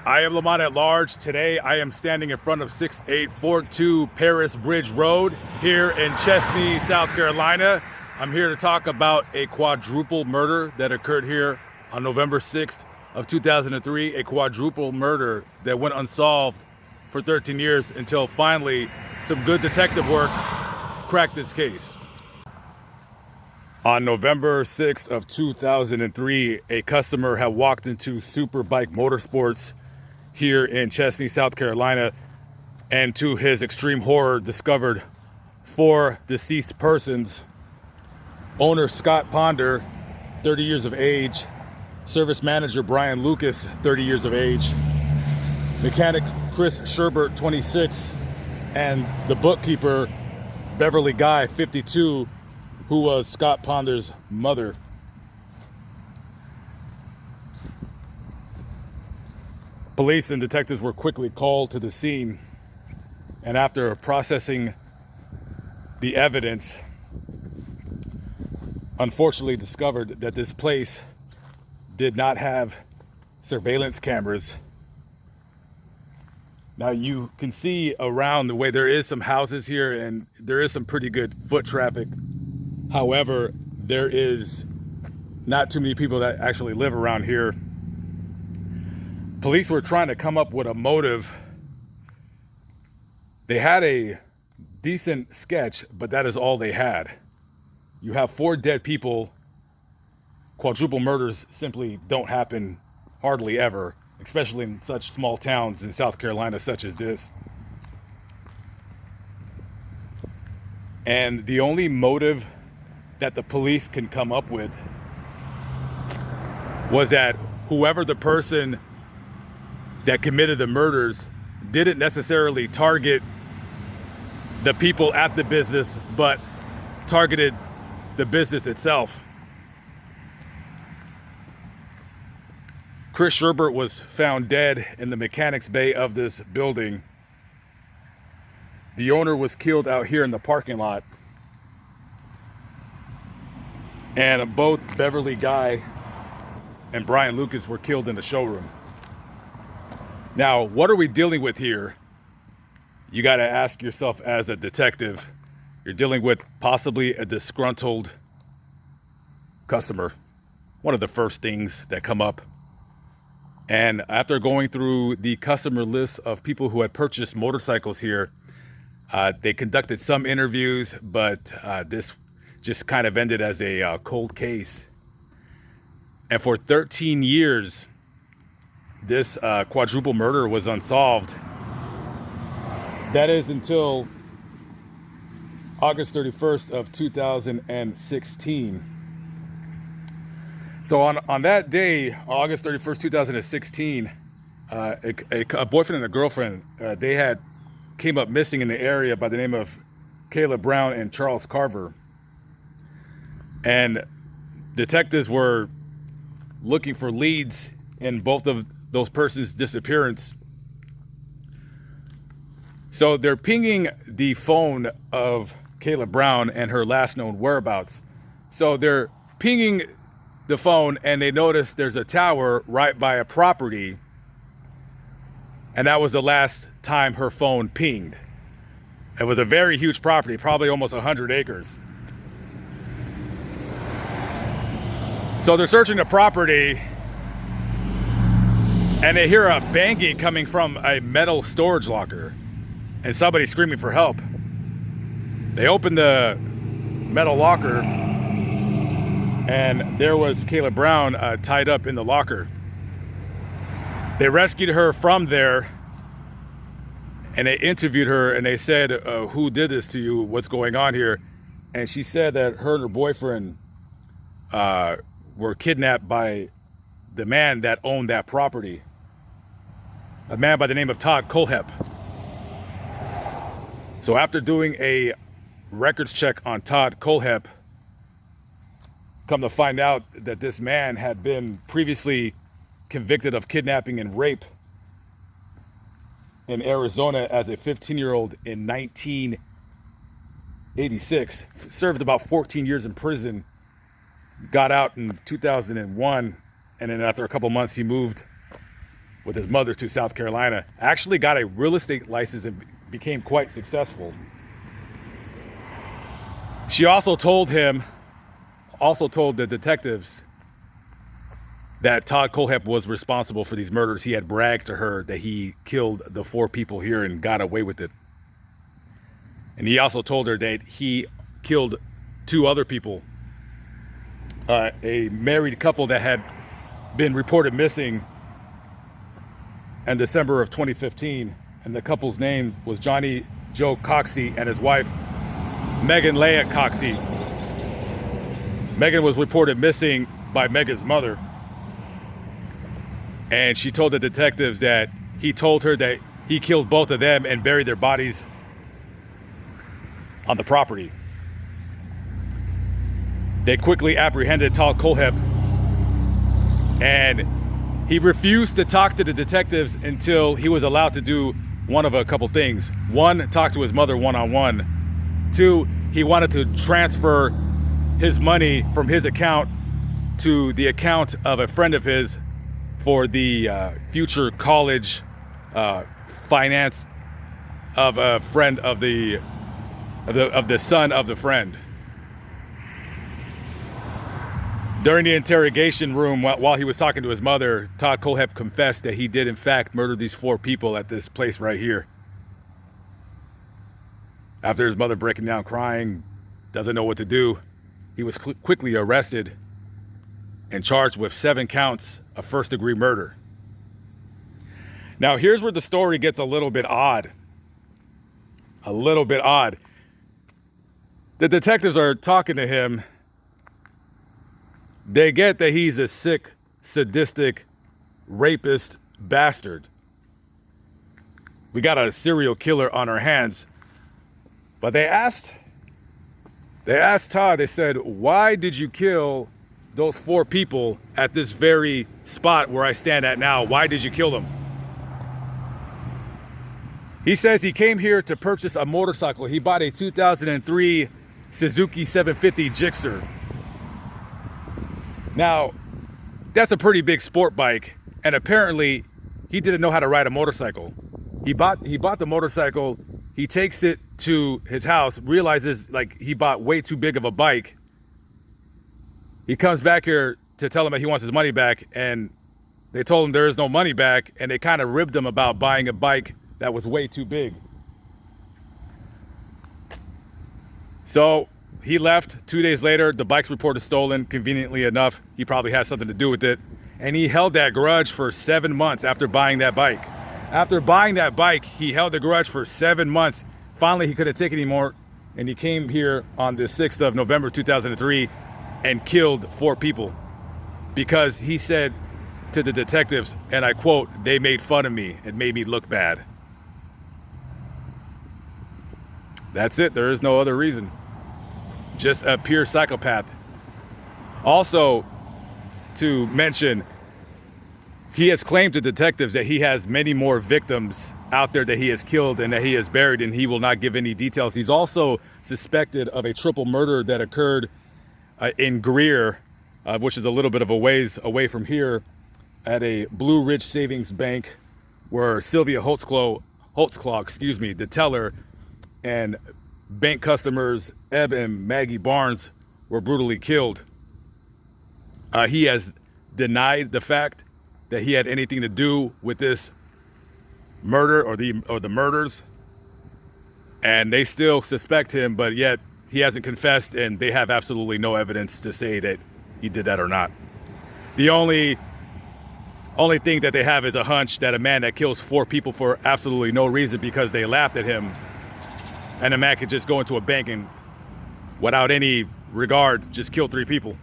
I am Lamont at large. Today I am standing in front of 6842 Paris Bridge Road here in Chesnee, South Carolina. I'm here to talk about a quadruple murder that occurred here on November 6th of 2003, a quadruple murder that went unsolved for 13 years until finally some good detective work cracked its case. On November 6th of 2003, a customer had walked into Superbike Motorsports here in Chesnee, South Carolina, and to his extreme horror discovered 4 deceased persons. Owner Scott Ponder, 30 years of age, service manager Brian Lucas, 30 years of age, mechanic Chris Sherbert, 26, and the bookkeeper Beverly Guy, 52, who was Scott Ponder's mother. Police and detectives were quickly called to the scene, and after processing the evidence, unfortunately discovered that this place did not have surveillance cameras. Now you can see around the way there is some houses here and there is some pretty good foot traffic. However, there is not too many people that actually live around here. Police were trying to come up with a motive. They had a decent sketch, but that is all they had. You have 4 dead people. Quadruple murders simply don't happen hardly ever, especially in such small towns in South Carolina such as this. And the only motive that the police can come up with was that whoever the person that committed the murders didn't necessarily target the people at the business, but targeted the business itself. Chris Sherbert was found dead in the mechanics bay of this building. The owner was killed out here in the parking lot. And both Beverly Guy and Brian Lucas were killed in the showroom. Now, what are we dealing with here? You got to ask yourself as a detective. You're dealing with possibly a disgruntled customer. One of the first things that come up. And after going through the customer list of people who had purchased motorcycles here, they conducted some interviews, but this just kind of ended as a cold case. And for 13 years, this quadruple murder was unsolved. That is until August 31st of 2016. So on that day, August 31st, 2016, a boyfriend and a girlfriend, they had came up missing in the area by the name of Kayla Brown and Charles Carver. And detectives were looking for leads in both of those persons' disappearance. So they're pinging the phone of Kayla Brown and her last known whereabouts. So they're pinging the phone and they notice there's a tower right by a property. And that was the last time her phone pinged. It was a very huge property, probably almost 100 acres. So they're searching the property and they hear a banging coming from a metal storage locker and somebody screaming for help. They open the metal locker and there was Kayla Brown tied up in the locker. They rescued her from there and they interviewed her and they said, who did this to you? What's going on here? And she said that her and her boyfriend were kidnapped by the man that owned that property, a man by the name of Todd Colehep. So after doing a records check on Todd Colehep, come to find out that this man had been previously convicted of kidnapping and rape in Arizona as a 15-year-old in 1986, served about 14 years in prison, got out in 2001, and then after a couple months he moved with his mother to South Carolina. Actually got a real estate license and became quite successful. She also told the detectives that Todd Kohlhepp was responsible for these murders. He had bragged to her that he killed the 4 people here and got away with it. And he also told her that he killed 2 other people. A married couple that had been reported missing in December of 2015. And the couple's name was Johnny Joe Coxey and his wife, Megan Leah Coxey. Megan was reported missing by Megan's mother. And she told the detectives that he told her that he killed both of them and buried their bodies on the property. They quickly apprehended Todd Kohlhepp, and he refused to talk to the detectives until he was allowed to do one of a couple things. 1, talk to his mother one-on-one. 2, he wanted to transfer his money from his account to the account of a friend of his for the future college finance of a friend of the son of the friend. During the interrogation room, while he was talking to his mother, Todd Kohlhepp confessed that he did in fact murder these 4 people at this place right here. After his mother breaking down crying, doesn't know what to do, he was quickly arrested and charged with 7 counts of first-degree murder. Now, here's where the story gets a little bit odd. A little bit odd. The detectives are talking to him. They get that he's a sick, sadistic, rapist bastard. We got a serial killer on our hands. But they asked Todd, they said, why did you kill those 4 people at this very spot where I stand at now? Why did you kill them? He says he came here to purchase a motorcycle. He bought a 2003 Suzuki 750 Gixxer. Now, that's a pretty big sport bike, and apparently he didn't know how to ride a motorcycle. He bought the motorcycle, he takes it to his house, realizes like he bought way too big of a bike. He comes back here to tell him that he wants his money back, and they told him there is no money back, and they kind of ribbed him about buying a bike that was way too big. So he left. 2 days later, the bike's reported stolen. Conveniently enough, he probably had something to do with it. And he held that grudge for 7 months after buying that bike. After buying that bike, he held the grudge for 7 months. Finally, he couldn't take it anymore, and he came here on the 6th of November 2003 and killed 4 people because he said to the detectives, and I quote, "They made fun of me and made me look bad." That's it. There is no other reason. Just a pure psychopath. Also, to mention, he has claimed to detectives that he has many more victims out there that he has killed and that he has buried, and he will not give any details. He's also suspected of a triple murder that occurred in Greer, which is a little bit of a ways away from here, at a Blue Ridge Savings Bank, where Sylvia Holtzclaw, the teller, and bank customers Ebb and Maggie Barnes were brutally killed. He has denied the fact that he had anything to do with this murder or the murders, and they still suspect him, but yet he hasn't confessed, and they have absolutely no evidence to say that he did that or not. The only thing that they have is a hunch that a man that kills 4 people for absolutely no reason because they laughed at him, and a man could just go into a bank and without any regard just kill 3 people.